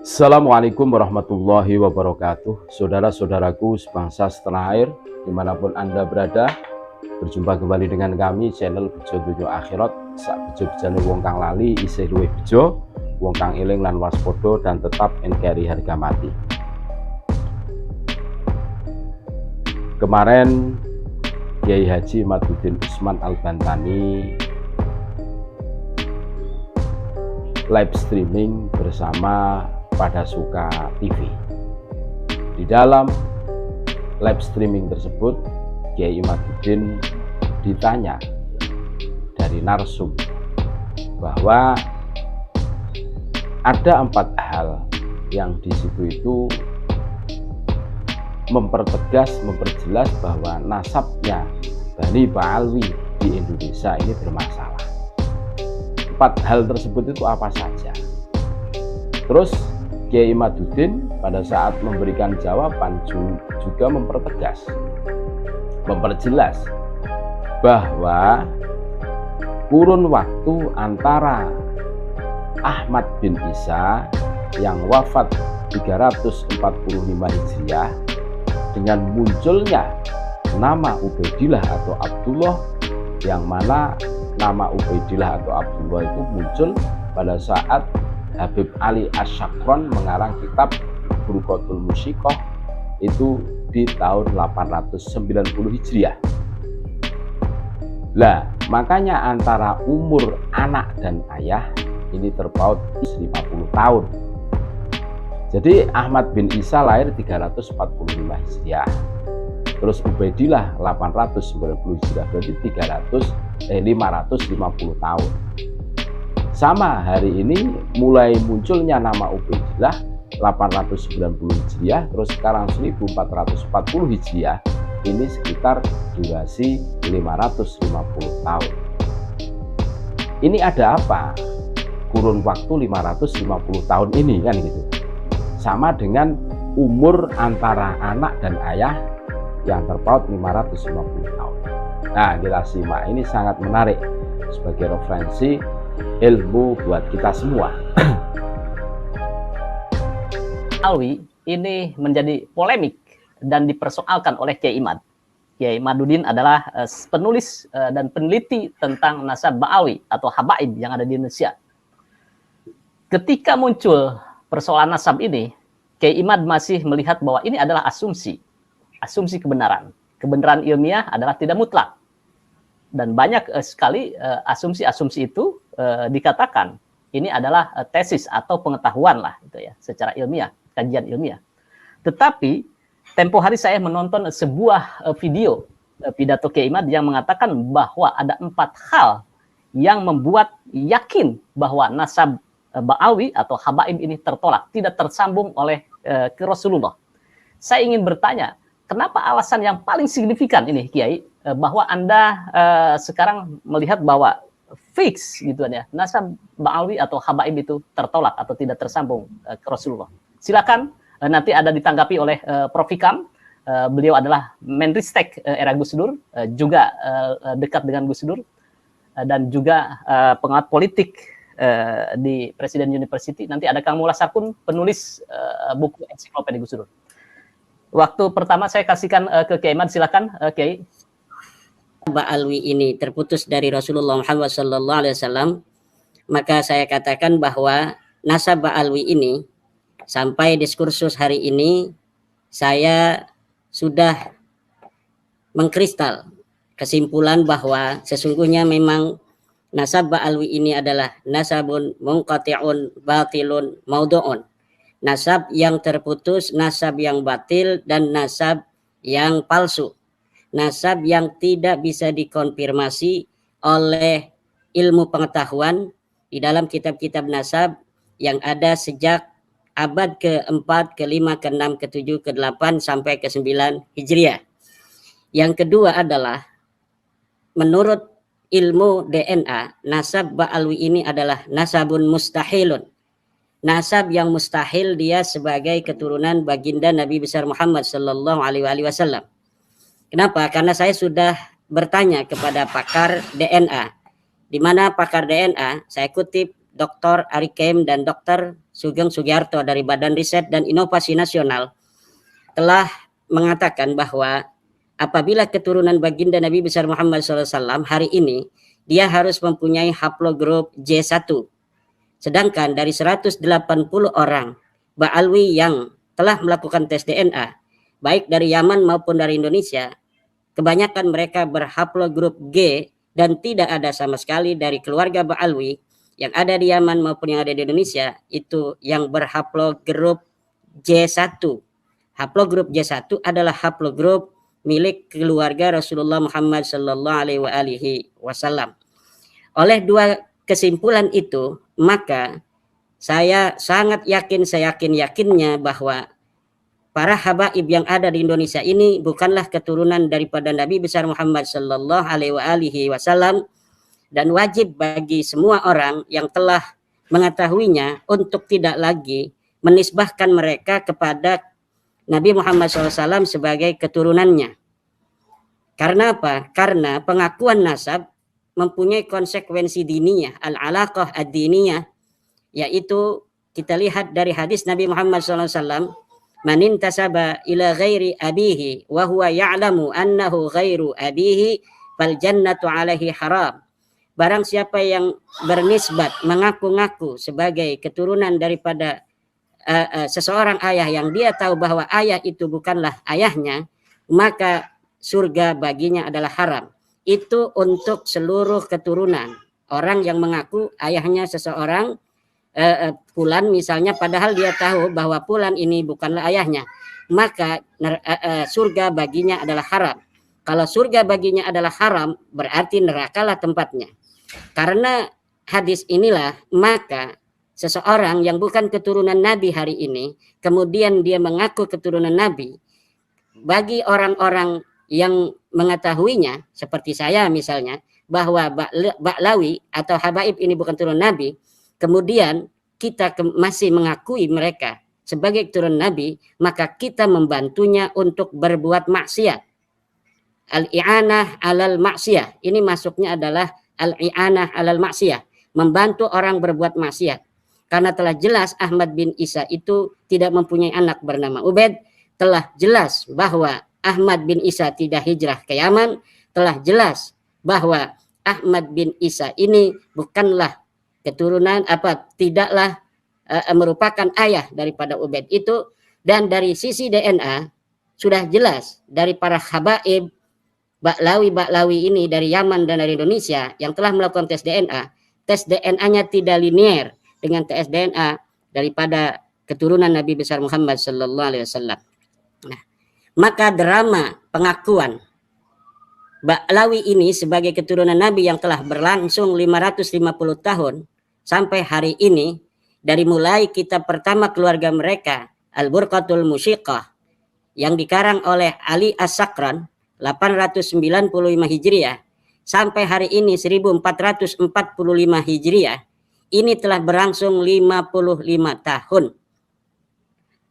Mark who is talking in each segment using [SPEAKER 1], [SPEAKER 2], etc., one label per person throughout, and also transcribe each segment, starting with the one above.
[SPEAKER 1] Assalamualaikum warahmatullahi wabarakatuh. Saudara-saudaraku sebangsa setanah air dimanapun Anda berada, berjumpa kembali dengan kami channel Bejo Dunya Akhirat. Sak bejo bejane wong kang lali isih luwih bejo, wong kang eling lan waspada dan tetap NKRI harga mati. Kemarin Kiai Haji Imaduddin Usman Al-Bantani live streaming bersama Pada Suka TV. Di dalam live streaming tersebut, Kiai Imaduddin ditanya dari narsum bahwa ada 4 hal yang di situ itu memperjelas bahwa nasabnya Bani Ba'alwi di Indonesia ini bermasalah. 4 hal tersebut itu apa saja? Terus Kiai Imaduddin pada saat memberikan jawaban juga memperjelas bahwa kurun waktu antara Ahmad bin Isa yang wafat 345 Hijriah dengan munculnya nama Ubaidillah atau Abdullah, yang mana nama Ubaidillah atau Abdullah itu muncul pada saat Habib Ali Asyakron mengarang kitab Burqatul Musyikoh itu di tahun 890 Hijriah. Lah, makanya antara umur anak dan ayah ini terpaut 50 tahun. Jadi Ahmad bin Isa lahir 345 Hijriah. Terus Ubaidillah 890 Hijriah, berarti 550 tahun. Sama hari ini mulai munculnya nama Ubaidillah 890 Hijriah, terus sekarang 1440 Hijriah, ini sekitar durasi 550 tahun. Ini ada apa? Kurun waktu 550 tahun ini kan gitu. Sama dengan umur antara anak dan ayah yang terpaut 550 tahun. Nah, kita simak, ini sangat menarik sebagai referensi ilmu buat kita semua.
[SPEAKER 2] Alwi ini menjadi polemik dan dipersoalkan oleh Kiai Imad. Kiai Imaduddin adalah penulis dan peneliti tentang nasab Ba'alwi atau habaib yang ada di Indonesia. Ketika muncul persoalan nasab ini, Kiai Imad masih melihat bahwa ini adalah asumsi kebenaran. Kebenaran ilmiah adalah tidak mutlak. Dan banyak sekali asumsi-asumsi itu dikatakan ini adalah tesis atau pengetahuan lah gitu ya, secara ilmiah, kajian ilmiah. Tetapi tempo hari saya menonton sebuah video pidato Kiai Imad yang mengatakan bahwa ada 4 hal yang membuat yakin bahwa nasab Ba'alwi atau habaib ini tertolak, tidak tersambung oleh ke Rasulullah. Saya ingin bertanya, kenapa alasan yang paling signifikan ini Kiai, bahwa Anda sekarang melihat bahwa fix gitu ya, nasab Ba'alwi atau habaib itu tertolak atau tidak tersambung ke Rasulullah. Silakan, nanti ada ditanggapi oleh Prof. Hikam. Beliau adalah Menristek era Gus Dur, juga dekat dengan Gus Dur, dan juga pengamat politik di Presiden University. Nanti ada Kang Mullah Sarkun, penulis buku ensiklopedia Gus Dur. Waktu pertama saya kasihkan ke Kiai Imad, silakan Kiai.
[SPEAKER 3] Ba'alwi ini terputus dari Rasulullah Muhammad SAW, maka saya katakan bahwa nasab Ba'alwi ini sampai diskursus hari ini saya sudah mengkristal kesimpulan bahwa sesungguhnya memang nasab Ba'alwi ini adalah nasabun munqati'un batilun maudu'un. Nasab yang terputus, nasab yang batil, dan nasab yang palsu. Nasab yang tidak bisa dikonfirmasi oleh ilmu pengetahuan di dalam kitab-kitab nasab yang ada sejak abad ke-4, ke-5, ke-6, ke-7, ke-8 sampai ke-9 Hijriah. Yang kedua adalah menurut ilmu DNA, nasab Ba'alwi ini adalah nasabun mustahilun. Nasab yang mustahil dia sebagai keturunan baginda Nabi besar Muhammad sallallahu alaihi wasallam. Kenapa? Karena saya sudah bertanya kepada pakar DNA, di mana pakar DNA, saya kutip Dr. Arikem dan Dr. Sugeng Sugiarto dari Badan Riset dan Inovasi Nasional telah mengatakan bahwa apabila keturunan baginda Nabi besar Muhammad SAW hari ini, dia harus mempunyai haplogrup J1. Sedangkan dari 180 orang Ba'alwi yang telah melakukan tes DNA, baik dari Yaman maupun dari Indonesia, kebanyakan mereka berhaplogrup G dan tidak ada sama sekali dari keluarga Ba'alwi yang ada di Yaman maupun yang ada di Indonesia itu yang berhaplogrup J1. Haplogrup J1 adalah haplogrup milik keluarga Rasulullah Muhammad sallallahu alaihi wasallam. Oleh dua kesimpulan itu, maka saya sangat yakin, saya yakinnya bahwa para habaib yang ada di Indonesia ini bukanlah keturunan daripada Nabi besar Muhammad sallallahu alaihi wasallam, dan wajib bagi semua orang yang telah mengetahuinya untuk tidak lagi menisbahkan mereka kepada Nabi Muhammad SAW sebagai keturunannya. Karena apa? Karena pengakuan nasab mempunyai konsekuensi diniyah, al-alaqah ad-diniyah, yaitu kita lihat dari hadis Nabi Muhammad SAW, man intasaba ila ghairi abihi wa huwa ya'lamu annahu ghairu abihi fal jannatu alaihi haram. Barang siapa yang bernisbat, mengaku-ngaku sebagai keturunan daripada seseorang ayah yang dia tahu bahwa ayah itu bukanlah ayahnya, maka surga baginya adalah haram. Itu untuk seluruh keturunan. Orang yang mengaku ayahnya seseorang, Fulan misalnya, padahal dia tahu bahwa Fulan ini bukanlah ayahnya, maka surga baginya adalah haram. Kalau surga baginya adalah haram, berarti nerakalah tempatnya. Karena hadis inilah, maka seseorang yang bukan keturunan Nabi hari ini, kemudian dia mengaku keturunan Nabi, bagi orang-orang yang mengetahuinya, seperti saya misalnya, bahwa Ba'lawi atau habaib ini bukan keturunan Nabi, kemudian kita masih mengakui mereka sebagai keturunan Nabi, maka kita membantunya untuk berbuat maksiat. Al-i'anah alal maksiyah, ini masuknya adalah al-i'anah alal maksiyah, membantu orang berbuat maksiat. Karena telah jelas Ahmad bin Isa itu tidak mempunyai anak bernama Ubaid, telah jelas bahwa Ahmad bin Isa tidak hijrah ke Yaman, telah jelas bahwa Ahmad bin Isa ini bukanlah keturunan tidaklah merupakan ayah daripada Ubaid itu. Dan dari sisi DNA sudah jelas dari para habaib Ba'lawi ini dari Yaman dan dari Indonesia yang telah melakukan tes DNA-nya tidak linear dengan tes DNA daripada keturunan Nabi besar Muhammad sallallahu alaihi wasallam. Nah, maka drama pengakuan Ba'lawi ini sebagai keturunan Nabi yang telah berlangsung 550 tahun sampai hari ini, dari mulai kitab pertama keluarga mereka, Al-Burqatul Musyiqah, yang dikarang oleh Ali As-Sakran 895 Hijriah sampai hari ini 1445 Hijriah, ini telah berlangsung 55 tahun.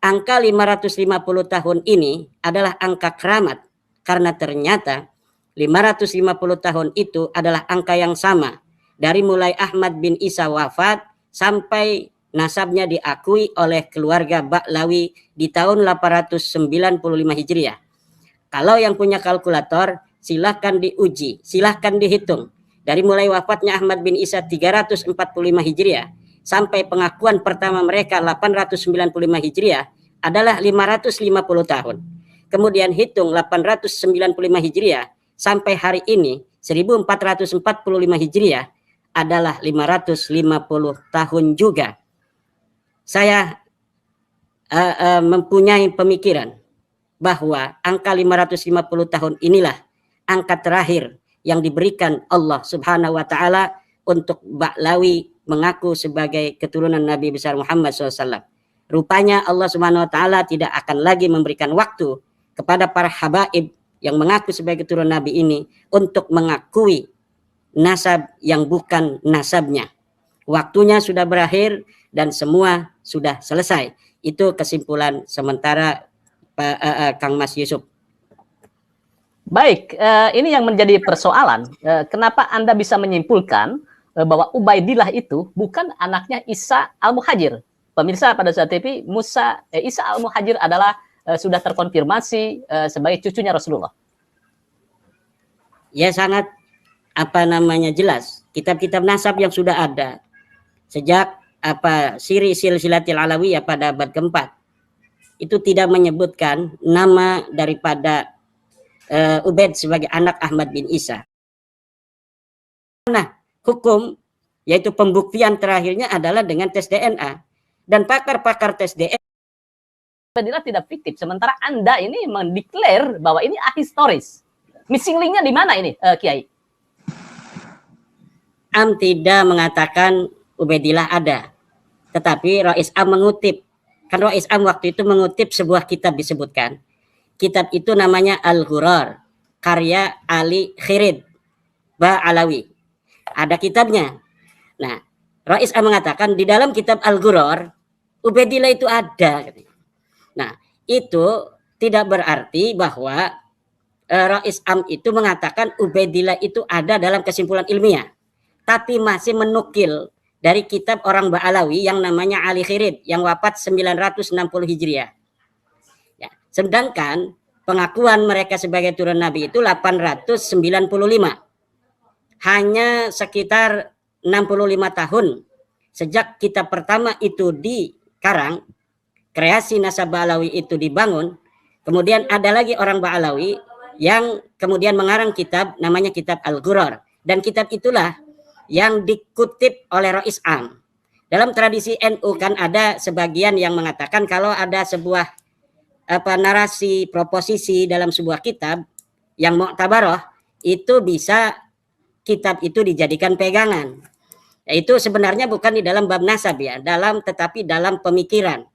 [SPEAKER 3] Angka 550 tahun ini adalah angka keramat, karena ternyata 550 tahun itu adalah angka yang sama dari mulai Ahmad bin Isa wafat sampai nasabnya diakui oleh keluarga Ba'lawi di tahun 895 Hijriah. Kalau yang punya kalkulator, silahkan diuji, silahkan dihitung. Dari mulai wafatnya Ahmad bin Isa 345 Hijriah sampai pengakuan pertama mereka 895 Hijriah adalah 550 tahun. Kemudian hitung 895 Hijriah sampai hari ini 1445 Hijriah adalah 550 tahun juga. Saya mempunyai pemikiran bahwa angka 550 tahun inilah angka terakhir yang diberikan Allah Subhanahu wa taala untuk Ba'lawi mengaku sebagai keturunan Nabi besar Muhammad SAW. Rupanya Allah Subhanahu wa taala tidak akan lagi memberikan waktu kepada para habaib yang mengaku sebagai keturunan Nabi ini untuk mengakui nasab yang bukan nasabnya. Waktunya sudah berakhir dan semua sudah selesai. Itu kesimpulan sementara Kang Mas Yusuf.
[SPEAKER 2] Baik, ini yang menjadi persoalan. Kenapa Anda bisa menyimpulkan bahwa Ubaidillah itu bukan anaknya Isa al-Muhajir. Pemirsa, pada saat itu Isa al-Muhajir adalah sudah terkonfirmasi sebagai cucunya Rasulullah.
[SPEAKER 3] Ya, sangat jelas. Kitab-kitab nasab yang sudah ada sejak Siri Silsilatil Alawiyah pada abad keempat itu tidak menyebutkan nama daripada Ubaid sebagai anak Ahmad bin Isa. Nah, hukum yaitu pembuktian terakhirnya adalah dengan tes DNA, dan pakar-pakar tes DNA
[SPEAKER 2] Ubaidillah tidak fiktif, sementara Anda ini mendeklar bahwa ini ahistoris. Missing link-nya di mana ini, Kiai?
[SPEAKER 3] Am tidak mengatakan Ubaidillah ada, tetapi Rais Am mengutip. Kan Rais Am waktu itu mengutip sebuah kitab disebutkan. Kitab itu namanya Al-Ghurar, karya Ali Khirid Ba'alawi. Ada kitabnya. Nah, Rais Am mengatakan di dalam kitab Al-Ghurar, Ubaidillah itu ada. Nah, itu tidak berarti bahwa Rais Am itu mengatakan Ubaidillah itu ada dalam kesimpulan ilmiah, tapi masih menukil dari kitab orang Ba'alawi yang namanya Ali Khirid yang wafat 960 Hijriah. Ya, sedangkan pengakuan mereka sebagai turun Nabi itu 895. Hanya sekitar 65 tahun sejak kitab pertama itu dikarang, kreasi nasab Ba'alawi itu dibangun, kemudian ada lagi orang Ba'alawi yang kemudian mengarang kitab namanya kitab Al-Ghurar, dan kitab itulah yang dikutip oleh Rais Am. Dalam tradisi NU kan ada sebagian yang mengatakan kalau ada sebuah narasi proposisi dalam sebuah kitab yang mu'tabaroh, itu bisa kitab itu dijadikan pegangan. Itu sebenarnya bukan di dalam bab nasab ya, tetapi dalam pemikiran.